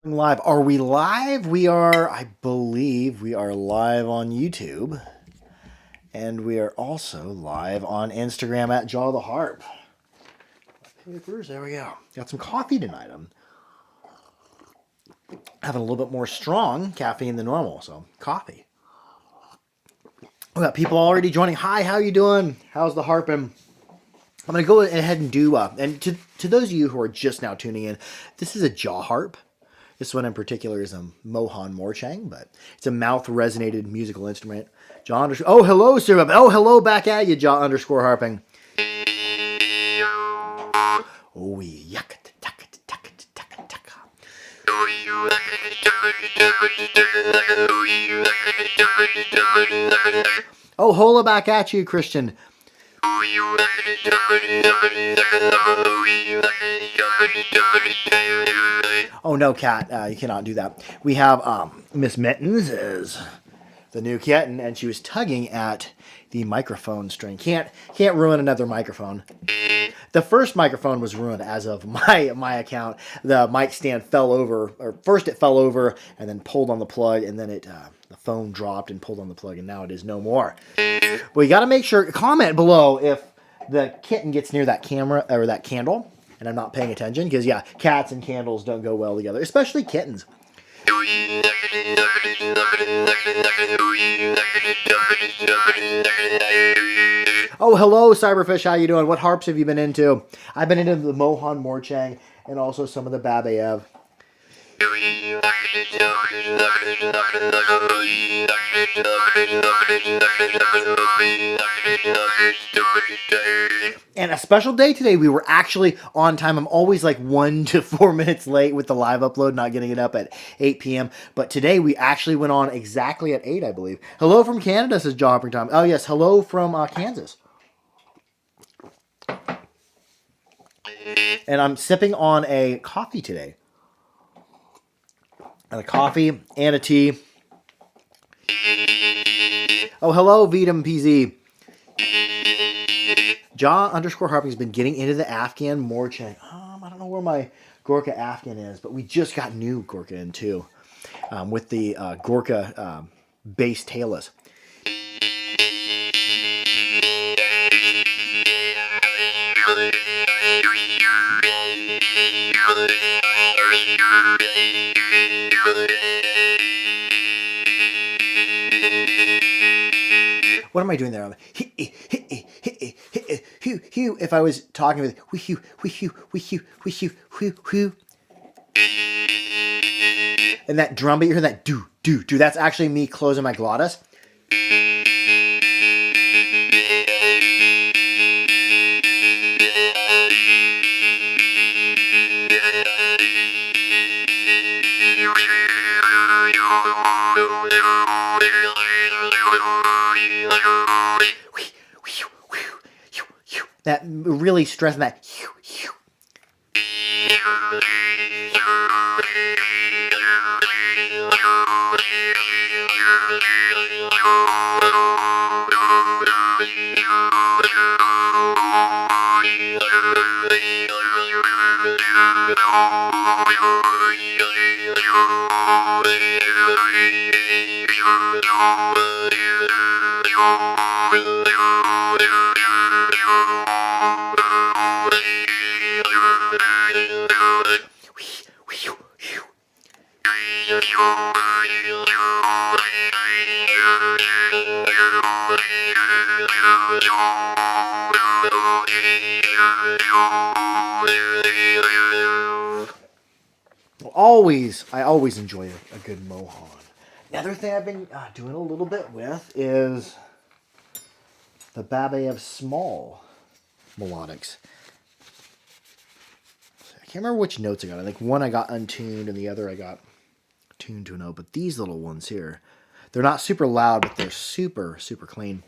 Live. Are we live? We are, I believe we are live on YouTube. And we are also live on Instagram at Jaw the Harp. Papers, there we go. Got some coffee tonight. I'm having a little bit more strong caffeine than normal, so coffee. We got people already joining. Hi, how you doing? How's the harping? I'm going to go ahead and do, and to those of you who are just now tuning in, this is a jaw harp. This one in particular is a Mohan Morchang, but it's a mouth-resonated musical instrument. Jaw underscore. Oh, hello, sir. Oh, hello back at you, Jaw underscore harping. Oh, yuck. Oh, hola back at you, Christian. Oh no, Cat, you cannot do that. We have Miss Mittens is the new kitten, and she was tugging at the microphone string. Can't ruin another microphone. The first microphone was ruined as of my account. The mic stand fell over, or first it fell over and then pulled on the plug, and then the phone dropped and pulled on the plug, and now it is no more. Well, you got to make sure, comment below if the kitten gets near that camera or that candle and I'm not paying attention, because yeah, cats and candles don't go well together, especially kittens. Oh, hello, Cyberfish. How you doing? What harps have you been into? I've been into the Mohan Morchang and also some of the Babayev. And a special day today. We were actually on time. I'm always like 1 to 4 minutes late with the live upload, not getting it up at 8 p.m. But today we actually went on exactly at 8, I believe. Hello from Canada, says Jaw Hopping Time. Oh, yes. Hello from Kansas. And I'm sipping on a coffee today. And a coffee and a tea. Oh, hello, Vedam PZ. Jaw underscore harping has been getting into the Afghan Morchang. I don't know where my Gorka Afghan is, but we just got new Gorka in too, with the Gorka bass tailless. What am I doing there? If I was talking with and that drum beat, you hear that do. That's actually me closing my glottis. That really stressing that. I always enjoy a good Mohan. Another thing I've been doing a little bit with is the Babayev small melodics. I can't remember which notes I got. I think one I got untuned and the other I got tuned to a note. But these little ones here, they're not super loud, but they're super, super clean.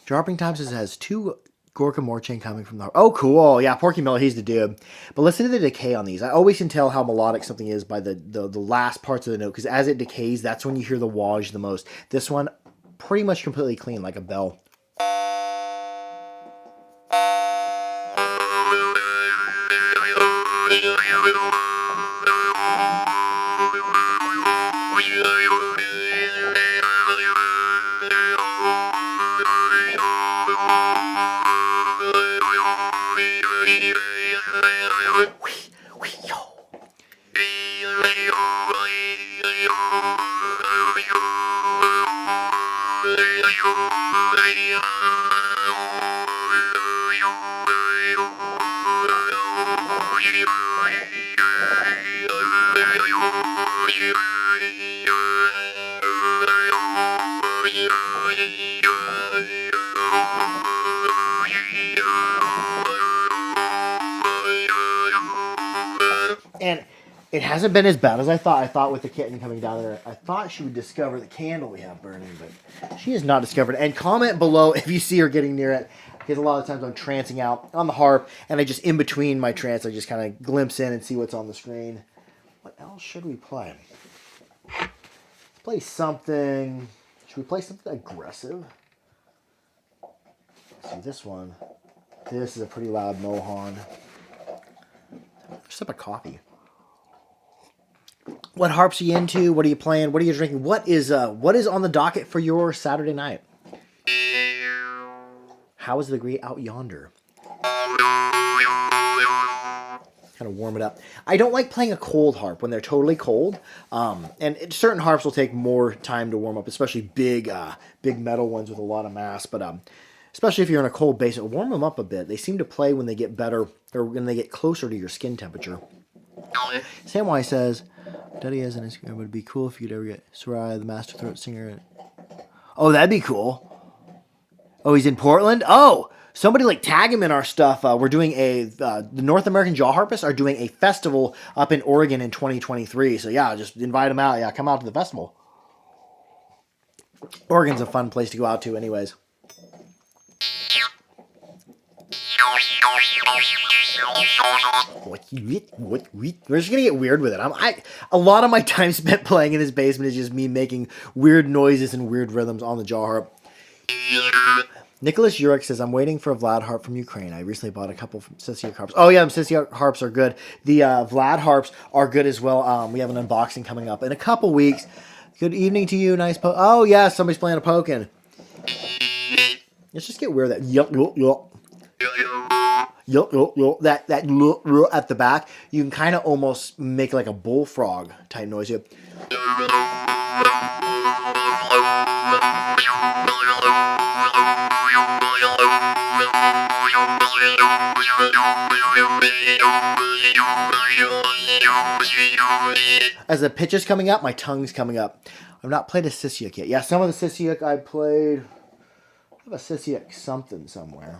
Dropping Times has 2 Gorka Morchang coming from the... Oh, cool. Yeah, Porky Miller, he's the dude. But listen to the decay on these. I always can tell how melodic something is by the last parts of the note, because as it decays, that's when you hear the waj the most. This one, pretty much completely clean, like a bell. And it hasn't been as bad as I thought. I thought with the kitten coming down there, I thought she would discover the candle we have burning, but she has not discovered it. And comment below if you see her getting near it, because a lot of times I'm trancing out on the harp, and I just, in between my trance, I just kind of glimpse in and see what's on the screen. What else should we play? Let's play something. Should we play something aggressive? Let's see, this one. This is a pretty loud Mohan. Sip of coffee. What harps are you into? What are you playing? What are you drinking? What is on the docket for your Saturday night? How is the degree out yonder? Kind of warm it up. I don't like playing a cold harp when they're totally cold. And certain harps will take more time to warm up, especially big metal ones with a lot of mass. But especially if you're in a cold bass, it'll warm them up a bit. They seem to play when they get better or when they get closer to your skin temperature. Samwise says, Daddy has an Instagram. It would be cool if you could ever get Soraya, the master throat singer. Oh, that'd be cool. Oh, he's in Portland? Oh, somebody like tag him in our stuff. We're doing the North American Jaw Harpists are doing a festival up in Oregon in 2023. So yeah, just invite him out. Yeah, come out to the festival. Oregon's a fun place to go out to anyways. We're just gonna get weird with it. A lot of my time spent playing in this basement is just me making weird noises and weird rhythms on the jaw harp. Nicholas Urek says, I'm waiting for a Vlad harp from Ukraine. I recently bought a couple from Sisiak harps. Oh yeah, Sisiak harps are good. The Vlad harps are good as well. We have an unboxing coming up in a couple weeks. Good evening to you. Nice oh yeah, somebody's playing a pokin. Let's just get weird with that. That at the back, you can kind of almost make like a bullfrog type noise. As the pitch is coming up, my tongue's coming up. I've not played a Sisiak yet. Yeah, some of the Sisiak I played. I have a Sisiak something somewhere.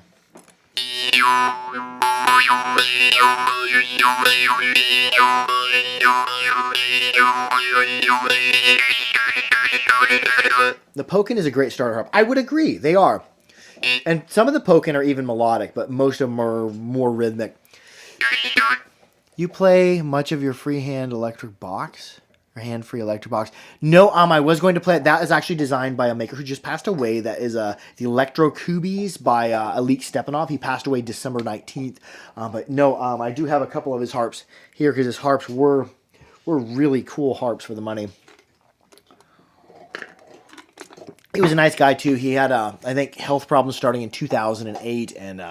The Pokin is a great starter harp. I would agree, they are. And some of the Pokin are even melodic, but most of them are more rhythmic. You play much of your freehand electric box? Or hand-free electric box? No, I was going to play it. That is actually designed by a maker who just passed away. That is the Electro Kubies by Alik Stepanov. He passed away December 19th. But no, I do have a couple of his harps here because his harps were really cool harps for the money. He was a nice guy too. He had, I think, health problems starting in 2008, and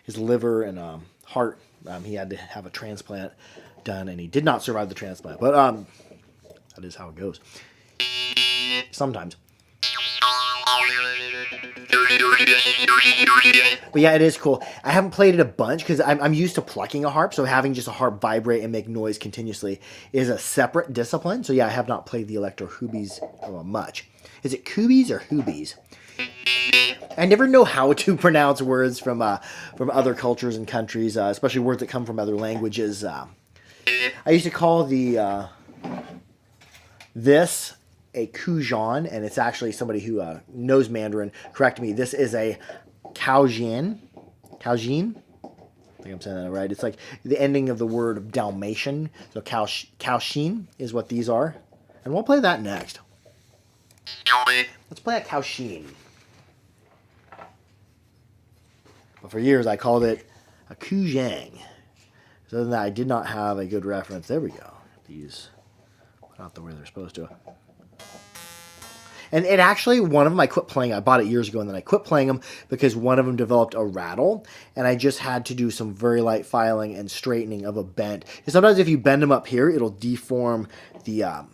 his liver and heart. He had to have a transplant done, and he did not survive the transplant. But that is how it goes. Sometimes. But yeah, it is cool. I haven't played it a bunch because I'm used to plucking a harp, so having just a harp vibrate and make noise continuously is a separate discipline. So yeah, I have not played the Electro Hubies much. Is it Kubies or Hubies? I never know how to pronounce words from other cultures and countries, especially words that come from other languages. I used to call this a Kujan, and it's actually somebody who knows Mandarin. Correct me. This is a Kaojin. Kaojin? I think I'm saying that right. It's like the ending of the word Dalmatian. So Kaoshin is what these are. And we'll play that next. Let's play a Kaoshin. But for years I called it a Kujang. So other than that, I did not have a good reference. There we go. These not the way they're supposed to. And it actually, one of them I quit playing. I bought it years ago, and then I quit playing them because one of them developed a rattle, and I just had to do some very light filing and straightening of a bend. And sometimes if you bend them up here, it'll deform the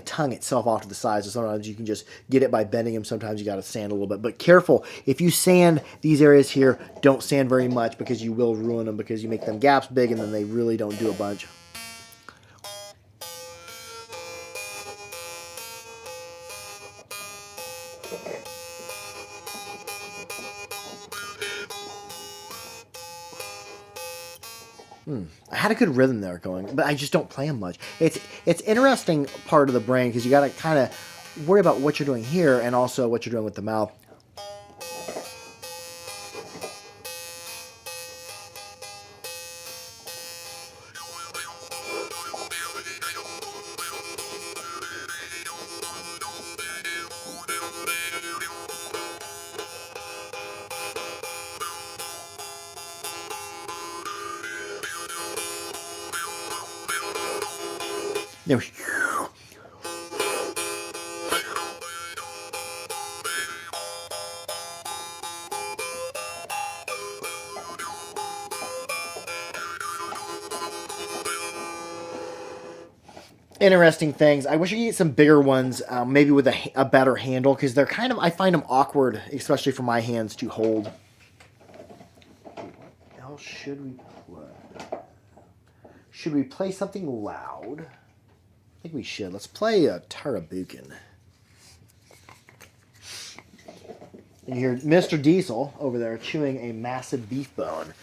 tongue itself off to the side. So sometimes you can just get it by bending them. Sometimes you got to sand a little bit. But careful, if you sand these areas here, don't sand very much because you will ruin them because you make them gaps big and then they really don't do a bunch. I had a good rhythm there going, but I just don't play them much. It's interesting part of the brain because you got to kind of worry about what you're doing here and also what you're doing with the mouth. There. Interesting things. I wish I could get some bigger ones, maybe with a better handle, because they're kind of, I find them awkward, especially for my hands to hold. What else should we play? Should we play something loud? I think we should. Let's play a Tarabukin. And you hear Mr. Diesel over there chewing a massive beef bone.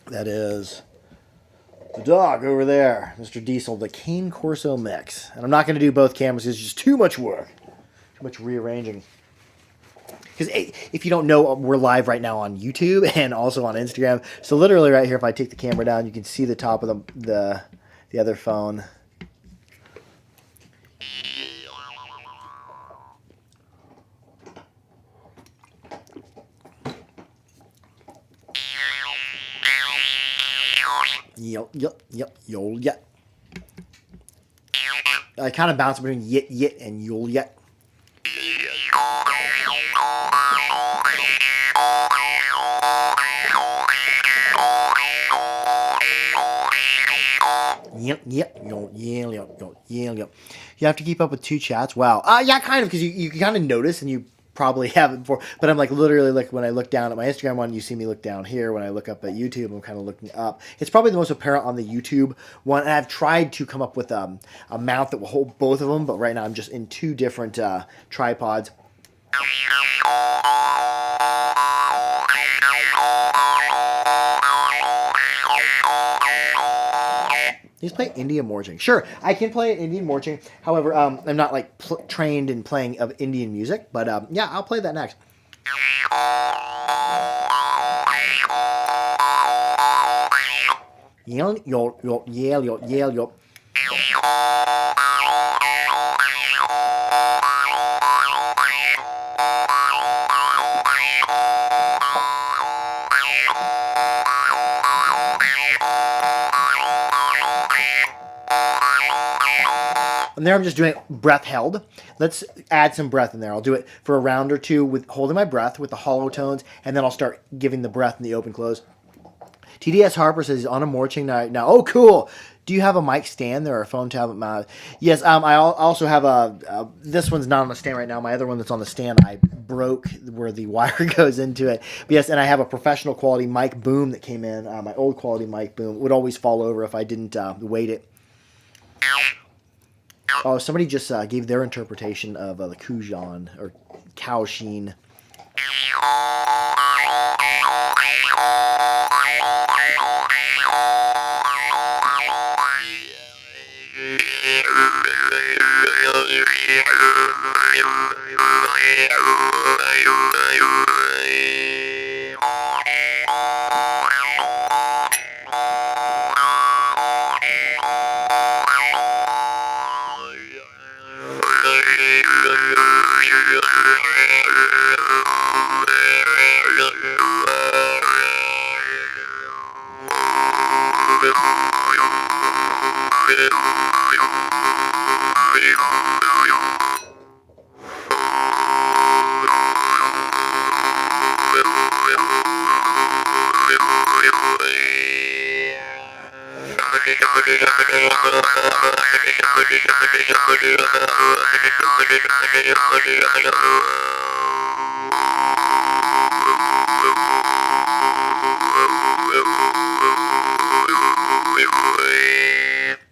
That is the dog over there, Mr. Diesel, the Cane Corso mix. And I'm not going to do both cameras. It's just too much work. Too much rearranging. Because if you don't know, we're live right now on YouTube and also on Instagram. So literally right here, if I take the camera down, you can see the top of the other phone. Yep. I kind of bounce between yit and yol yet. Yep. You have to keep up with two chats. Wow. Yeah, kind of, because you kind of notice, and you probably haven't before. But I'm like literally like when I look down at my Instagram one, you see me look down here. When I look up at YouTube, I'm kind of looking up. It's probably the most apparent on the YouTube one. And I've tried to come up with a mount that will hold both of them, but right now I'm just in two different tripods. Please play Indian marching. Sure, I can play Indian marching. However, I'm not like trained in playing of Indian music, but yeah, I'll play that next. Yell. And there I'm just doing breath held. Let's add some breath in there. I'll do it for a round or two with holding my breath with the hollow tones, and then I'll start giving the breath in the open close. TDS Harper says he's on a marching night now. Oh, cool. Do you have a mic stand there or a phone tablet mount? Yes, I also have this one's not on the stand right now. My other one that's on the stand, I broke where the wire goes into it. But yes, and I have a professional quality mic boom that came in. My old quality mic boom would always fall over if I didn't weight it. Oh, somebody just gave their interpretation of the Kujan or cow sheen.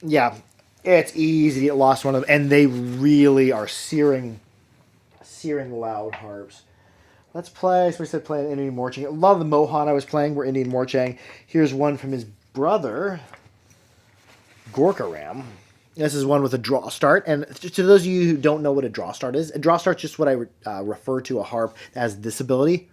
Yeah, it's easy to get lost one of them, and they really are searing loud harps. Let's play. So we said playing Indian Morchang. A lot of the Mohan I was playing were Indian Morchang. Here's one from his brother, Gorka Ram. This is one with a draw start. And to those of you who don't know what a draw start is, a draw start is just what I refer to a harp as this ability,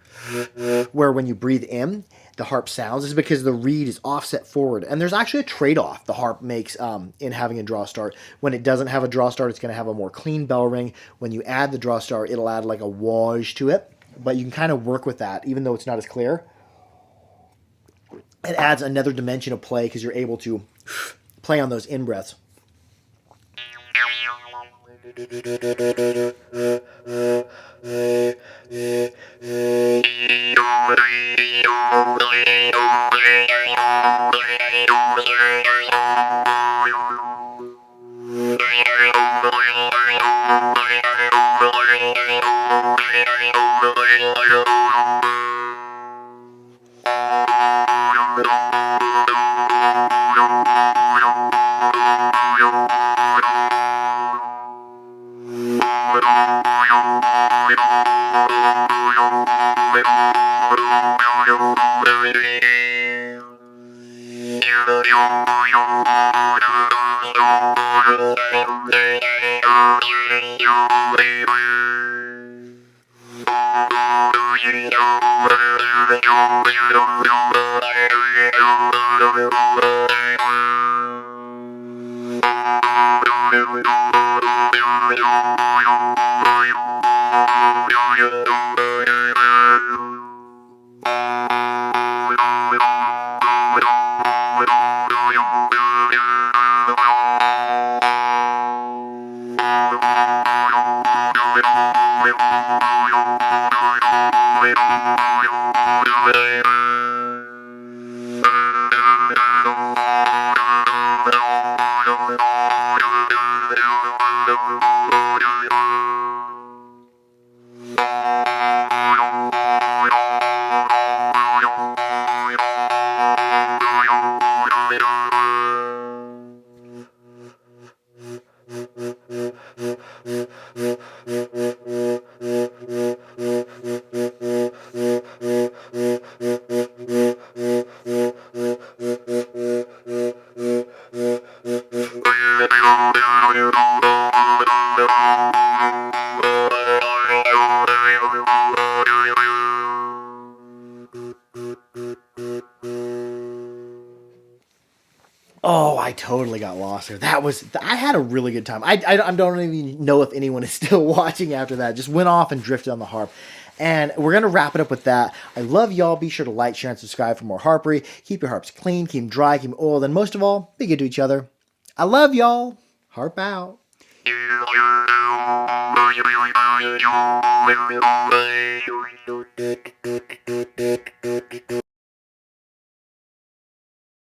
where when you breathe in, the harp sounds. This is because the reed is offset forward. And there's actually a trade-off the harp makes in having a draw start. When it doesn't have a draw start, it's going to have a more clean bell ring. When you add the draw start, it'll add like a whoosh to it. But you can kind of work with that, even though it's not as clear. It adds another dimension of play because you're able to play on those in-breaths. Oh, I totally got lost there. I had a really good time. I don't even know if anyone is still watching after that. Just went off and drifted on the harp. And we're going to wrap it up with that. I love y'all. Be sure to like, share, and subscribe for more harpery. Keep your harps clean, keep them dry, keep them oiled, and most of all, be good to each other. I love y'all. Harp out.